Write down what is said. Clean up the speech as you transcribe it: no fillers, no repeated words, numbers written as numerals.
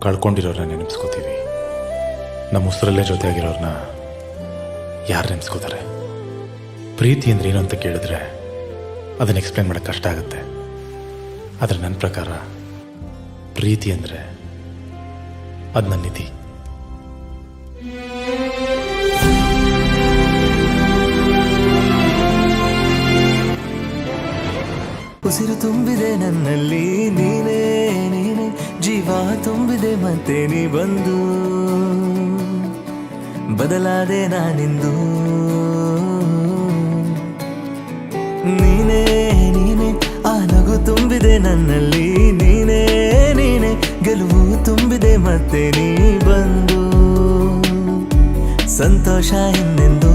ಕಳ್ಕೊಂಡಿರೋರನ್ನ ನೆನೆಸ್ಕೋತೀವಿ, ನಮ್ಮ ಉಸಿರಲ್ಲೇ ಜೊತೆಯಾಗಿರೋರನ್ನ ಯಾರು ನೆನೆಸ್ಕೋತಾರೆ? ಪ್ರೀತಿ ಅಂದ್ರೆ ಏನು ಅಂತ ಕೇಳಿದ್ರೆ ಅದನ್ನು ಎಕ್ಸ್ಪ್ಲೇನ್ ಮಾಡೋಕ್ಕೆ ಕಷ್ಟ ಆಗುತ್ತೆ. ಆದರೆ ನನ್ನ ಪ್ರಕಾರ ಪ್ರೀತಿ ಅಂದರೆ ಅದು ನನ್ನ ನಿಧಿ. ಉಸಿರು ತುಂಬಿದೆ ನನ್ನಲ್ಲಿ ನೀನೇ ನೀನೆ, ಜೀವ ತುಂಬಿದೆ ಮತ್ತೆ ನೀ ಬಂದು ಬದಲಾದೆ ನಾನಿಂದು. ನೀನೇ ನೀನೆ ಆ ನಗು ತುಂಬಿದೆ ನನ್ನಲ್ಲಿ, ನೀನೇ ನೀನೆ ಗೆಲುವು ತುಂಬಿದೆ ಮತ್ತೆ ನೀ ಬಂದು ಸಂತೋಷ ಇನ್ನೆಂದು